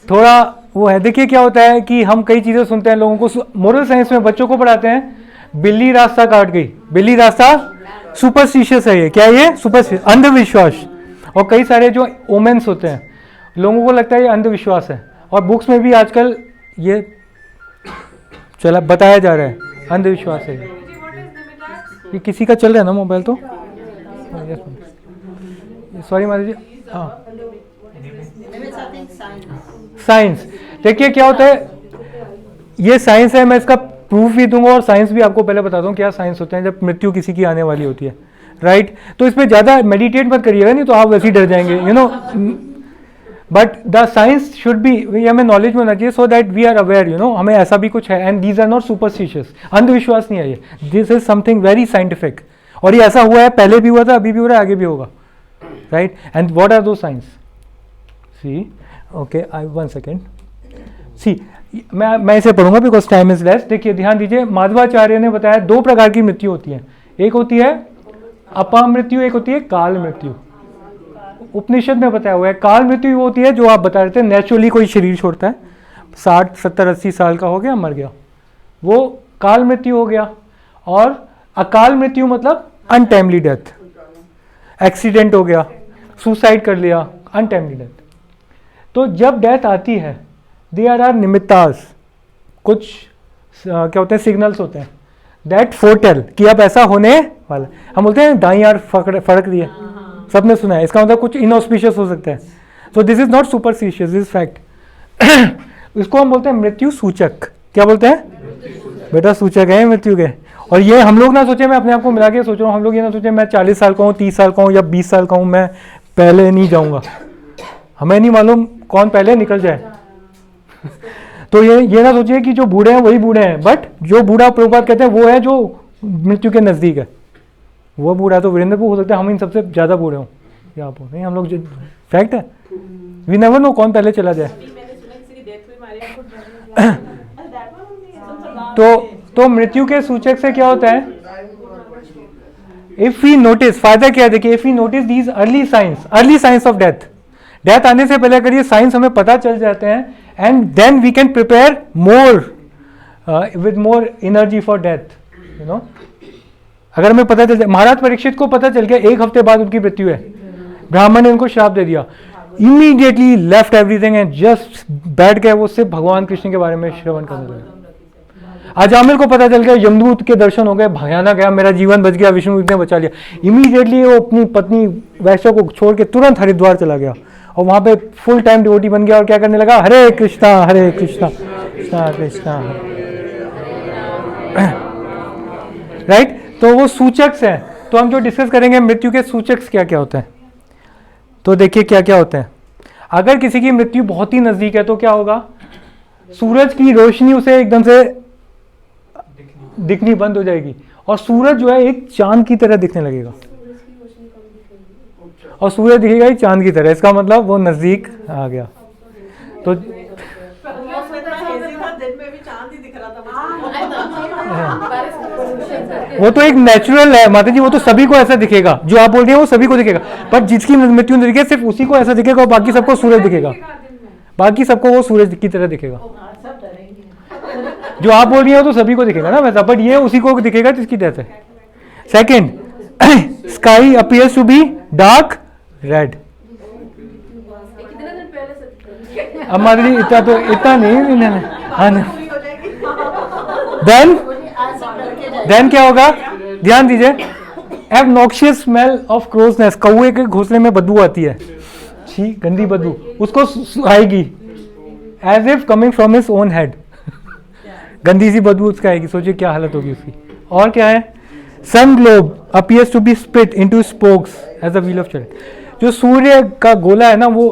थोड़ा वो है। देखिए क्या होता है कि हम कई चीज़ें सुनते हैं, लोगों को मोरल साइंस में बच्चों को पढ़ाते हैं, बिल्ली रास्ता काट गई, बिल्ली रास्ता, सुपरस्टिशियस है ये, क्या ये सुपरस्टिशियस, अंधविश्वास। और कई सारे जो ओमेंस होते हैं, लोगों को लगता है ये अंधविश्वास है, और बुक्स में भी आजकल ये चला बताया जा रहा है अंधविश्वास है। ये किसी का चल रहा है ना मोबाइल, तो सॉरी माता जी। हाँ, साइंस। देखिए क्या होता है, ये साइंस है, मैं इसका प्रूफ भी दूंगा और साइंस भी आपको पहले बताता हूँ क्या साइंस होते हैं जब मृत्यु किसी की आने वाली होती है, राइट? तो इस पर ज़्यादा मेडिटेट मत करिएगा, नहीं तो आप वैसे ही डर जाएंगे, you know. But the science should be, ये हमें नॉलेज में होना चाहिए so that we are aware, you know, हमें ऐसा भी कुछ है। And these are not superstitious, अंधविश्वास नहीं है ये, this is something very scientific. और ये ऐसा हुआ है, पहले भी हुआ था, अभी भी हो रहा है, आगे भी होगा, राइट? एंड व्हाट आर दो साइंस? सी, ओके, आई 1 सेकेंड, सी, मैं इसे पढ़ूंगा बिकॉज टाइम इज लेस। देखिए, ध्यान दीजिए, माधवाचार्य ने बताया 2 प्रकार की मृत्यु होती है, एक होती है अपमृत्यु, एक होती है काल मृत्यु। उपनिषद में बताया हुआ है काल मृत्यु वो होती है जो आप बता रहे थे, नेचुरली कोई शरीर छोड़ता है, 60, 70, 80 साल का हो गया, मर गया, वो काल मृत्यु हो गया। और अकाल मृत्यु मतलब अनटाइमली डेथ, एक्सीडेंट हो गया, सुसाइड कर लिया, अनटाइमली डेथ। तो जब डेथ आती है, देयर आर निमित्तास, कुछ क्या होते हैं, सिग्नल्स होते हैं दैट फोरटेल कि अब ऐसा होने वाला। हम बोलते हैं दाईं यार फड़क दिए, सबने सुना है, इसका मतलब कुछ इनऑस्पिशियस हो सकता है। सो this is not superstitious, this is fact. इसको हम बोलते हैं मृत्यु सूचक। क्या बोलते हैं? बेटा सूचक है मृत्यु के। और ये हम लोग ना सोचे, मैं अपने आप को मिला के सोच रहा हूँ, हम लोग ये ना सोचे मैं 40 साल का हूँ, 30 साल का हूँ या 20 साल का हूँ, मैं पहले नहीं जाऊँगा। हमें नहीं मालूम कौन पहले निकल जाए। तो ये ना सोचिए कि जो बूढ़े हैं वही बूढ़े हैं, बट जो बूढ़ा प्रभुपाद कहते हैं वो है जो मृत्यु के नज़दीक है। वो बूढ़ा तो वीरेंद्र को हो सकता है, हम इन सबसे ज़्यादा बूढ़े हों या आप हो, नहीं हम लोग, फैक्ट है, वी नेवर नो कौन पहले चला जाए। तो मृत्यु के सूचक से क्या होता है? इफ वी नोटिस, फायदा क्या है देखिए, if we notice these early signs of death आने से पहले अगर ये साइंस हमें पता चल जाते हैं, and then we can prepare more with more energy for death, you know. अगर हमें पता चल जाए, महाराज परीक्षित को पता चल गया 1 हफ्ते बाद उनकी मृत्यु है, ब्राह्मण ने उनको श्राप दे दिया, immediately left everything and just बैठ गए, वो सिर्फ भगवान कृष्ण के बारे में श्रवण करने लगे। अजामिल को पता चल गया, यमदूत के दर्शन हो गए, भयानक गया, मेरा जीवन बच गया, विष्णु ने बचा लिया। इमीडिएटली वो अपनी पत्नी वैश्य को छोड़ के तुरंत हरिद्वार चला गया और वहां पे फुल टाइम डिवोटी बन गया और क्या करने लगा, हरे कृष्णा कृष्णा कृष्णा। राइट? तो वो सूचक हैं। तो हम जो डिस्कस करेंगे मृत्यु के सूचक क्या क्या होते हैं। तो देखिए क्या क्या होते हैं। अगर किसी की मृत्यु बहुत ही नजदीक है तो क्या होगा, सूरज की रोशनी उसे एकदम से दिखनी बंद हो जाएगी और सूरज जो है एक चांद की तरह दिखने लगेगा, और सूरज दिखेगा एक चांद की तरह, इसका मतलब वो नजदीक आ गया। तो वो तो एक नेचुरल है माता जी, वो तो सभी को ऐसा दिखेगा, जो आप बोल रही हैं वो सभी को दिखेगा, पर जिसकी मृत्यु नहीं दिखे सिर्फ उसी को ऐसा दिखेगा और बाकी सबको सूरज दिखेगा, बाकी सबको वो सूरज की तरह दिखेगा। जो आप बोल रही हैं तो सभी को दिखेगा ना वैसा, बट ये उसी को दिखेगा जिसकी डेथ है। Second, sky appears to be dark red. अब माता जी इतना नहीं, देन क्या होगा, ध्यान दीजिए, एबनॉक्शियस स्मेल ऑफ क्रोज नेस्ट, कौवे के घोंसले में बदबू आती है, छी गंदी बदबू उसको आएगी, as if coming from his own head, गंदी सी बदबू उसका आएगी, सोचिए क्या हालत होगी उसकी। और क्या है, sun globe appears to be split into spokes as a wheel of chariot. जो सूर्य का गोला है ना वो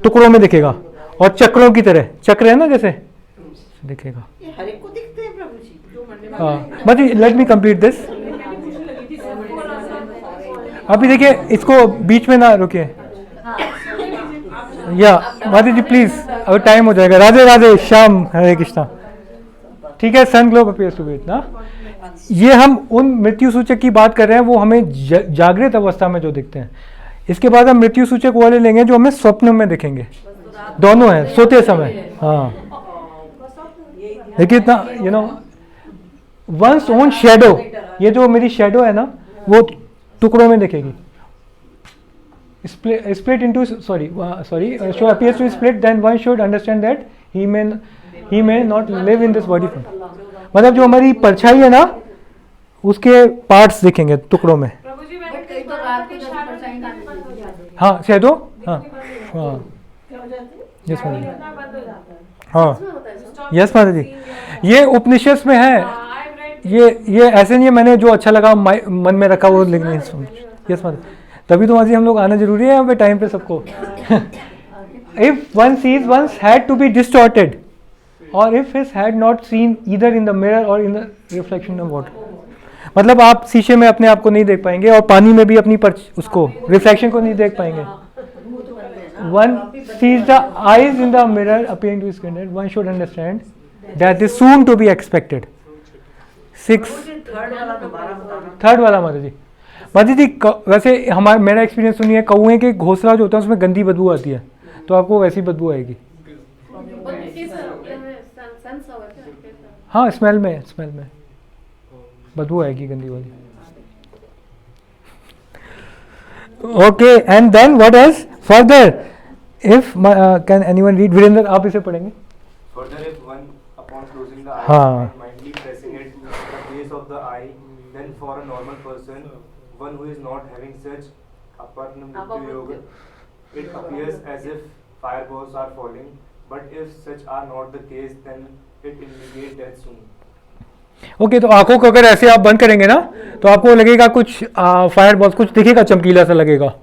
टुकड़ों में दिखेगा और चक्रों की तरह, चक्र है ना जैसे दिखेगा। हर एक को दिखते हैं प्रभु जी, जो मंडे में हाँ, but let me complete this. अभी देखिए, इसको बीच में ना रुके, या माता जी प्लीज, अब टाइम हो जाएगा। राधे राधे, श्याम, हरे कृष्णा। ठीक है, sun globe appears to B ना, ये हम उन मृत्यु सूचक की बात कर रहे हैं, वो हमें जागृत अवस्था में जो दिखते हैं। इसके बाद हम मृत्यु सूचक वाले लेंगे जो हमें स्वप्न में दिखेंगे, दोनों है, सोते समय। हाँ, देखिए इतना, you know, one's own shadow, ये जो मेरी शेडो है ना वो टुकड़ों में दिखेगी, split into sorry so appears to be split, then one should understand that he may not live in this body. मतलब जो हमारी परछाई है ना उसके पार्ट्स दिखेंगे टुकड़ों में। प्रभु जी मैंने कई बार हाँ शेडो, हाँ हाँ, यस माता जी, हाँ यस माता जी। ये उपनिषद में है, ये ऐसे नहीं है मैंने जो अच्छा लगा मन में रखा वो लिखना है। यस माता, तभी तो माजी हम लोग आना जरूरी है यहाँ पे टाइम पे सबको। If one sees once had to be distorted और if his had not seen either in the mirror और in the reflection of water, मतलब आप शीशे में अपने आप को नहीं देख पाएंगे और पानी में भी अपनी उसको रिफ्लेक्शन को नहीं देख पाएंगे। One sees the eyes in the mirror appearing to his kindred. One should understand that is soon to be expected. 6 third वाला माता जी, वैसे हमारा मेरा एक्सपीरियंस सुनिए, कौए के घोंसला जो होता है उसमें गंदी बदबू आती है, तो आपको वैसी बदबू आएगी। हाँ, स्मेल में बदबू आएगी गंदी वाली। Okay, and then what else further, if can anyone read? Virendra आप इसे पढ़ेंगे। Further, if one upon closing the eye हाँ। and mindfully pressing it to the base of the eye, then for a normal person, one who is not having such aparnamrityu yoga, it appears as if fireballs are falling. But if such are not the case, then it indicates death soon. Okay, तो आंखों को अगर ऐसे आप बंद करेंगे ना तो आपको लगेगा कुछ फायर बॉल्स कुछ दिखेगा, चमकीला सा लगेगा।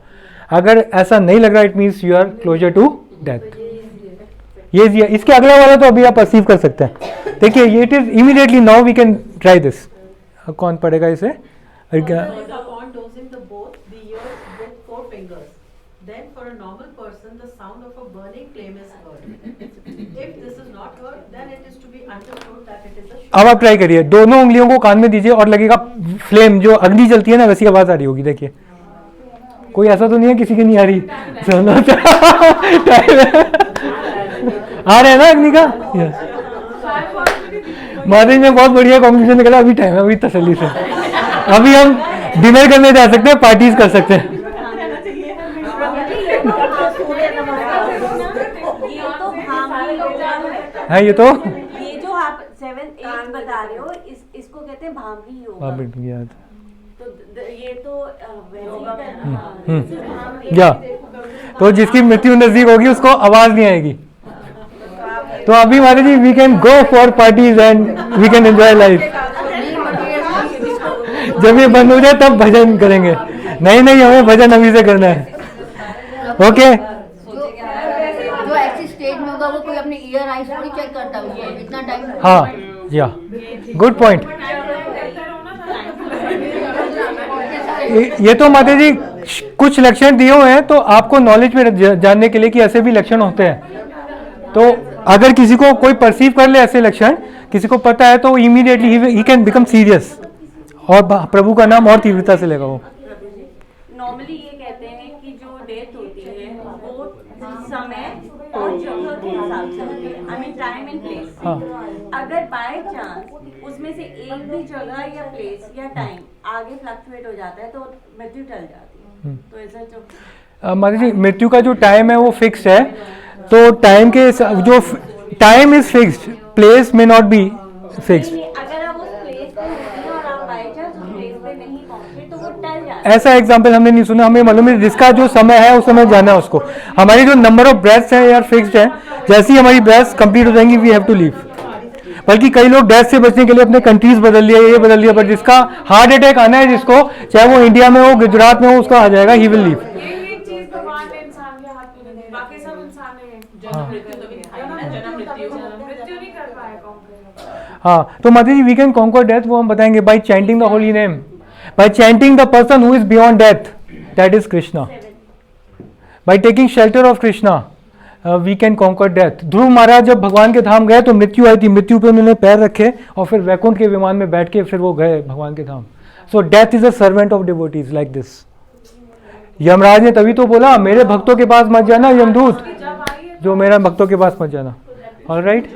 अगर ऐसा नहीं लग रहा it means you are closer to death. ये इसके अगला वाला तो अभी आप परसीव कर सकते हैं। देखिए, ये it is immediately now we can try this. कौन पढ़ेगा इसे? Upon dosing the both, the ears with 4 fingers. Then for a normal person, the sound of a burning flame is heard. If this is not heard, then it is to be understood that it is a अब आप try करिए, दोनों उंगलियों को कान में दीजिए और लगेगा फ्लेम, जो अग्नि जलती है ना वैसी आवाज आ रही होगी। देखिए, कोई ऐसा तो नहीं है किसी की नहीं आ रही? आ रहे हैं ना अग्नि का? माता ने बहुत बढ़िया कॉम्बिनेशन निकाला। अभी टाइम है, अभी तसल्ली से, अभी हम डिनर करने जा सकते हैं, पार्टीज कर सकते हैं। हाँ, ये तो ये जो आप 7, 8 बता रहे हो, इसको कहते हैं भामरी योगा। तो ये तो वैसे या तो जिसकी मृत्यु नजदीक होगी उसको आवाज नहीं आएगी। तो अभी माता जी we can go for parties and we can enjoy life. जब ये बंद हो जाए तब भजन करेंगे। नहीं, हमें भजन अभी से करना है। ओके, जो ऐसी स्टेज में होगा वो कोई अपने ईयर आईज थोड़ी चेक करता है, उसको इतना टाइम। हाँ, या गुड पॉइंट। ये तो माता जी कुछ लक्षण दिए हुए हैं, तो आपको नॉलेज में जानने के लिए कि ऐसे भी लक्षण होते हैं। तो अगर किसी को कोई परसीव कर ले ऐसे लक्षण, किसी को पता है, तो immediately he can become serious और प्रभु का नाम और तीव्रता से लेगा वो। नॉर्मली ये कहते हैं कि जो डेथ होती है वो समय और जगह के हिसाब से होती है, I mean time and place. हाँ। अगर बाय चांस उसमें से एक भी जगह या प्लेस या टाइम आगे फ्लक्चुएट हो जाता है तो मृत्यु टल जाती है। तो ऐसा जो माता जी मृत्यु का जो टाइम है वो फिक्स्ड है, तो टाइम के जो टाइम इज फिक्स्ड, प्लेस में नॉट बी फिक्स्ड। अगर आप उस प्लेस पे होते हैं और आप बाय चांस उस प्लेस पे नहीं पहुंचे तो वो टल जाता है। ऐसा एग्जाम्पल हमने नहीं सुना, हमें मालूम है जिसका जो समय है उस समय जाना है उसको। हमारी जो नंबर ऑफ ब्रेथ्स है यार फिक्स्ड है, जैसे ही हमारी ब्रेथ्स कंप्लीट हो जाएंगी वी हैव टू लीव। बल्कि कई लोग डेथ से बचने के लिए अपने कंट्रीज बदल लिया, ये बदल लिया, बट जिसका हार्ट अटैक आना है, जिसको चाहे वो इंडिया में हो गुजरात में हो, उसका आ जाएगा, ही विल लीव। एक चीज भगवान ने इंसान के हाथ में नहीं, बाकी सब इंसान है। मृत्यु नहीं कर पाए कॉन्कर। हाँ, तो माता जी वी कैन कॉन्कर डेथ, वो हम बताएंगे by chanting the holy name, by chanting the person who is beyond death, that is Krishna. By taking shelter of Krishna we can conquer death. Dhruv Maharaj जब भगवान के धाम गए तो मृत्यु आई थी, मृत्यु पे उन्होंने पैर रखे और फिर वैकुंठ के विमान में बैठ के फिर वो गए भगवान के धाम। So death is a servant of devotees like this. Yamraj ने तभी तो बोला मेरे भक्तों के पास मत जाना यमदूत, जो मेरा भक्तों के पास मत जाना। ऑलराइट।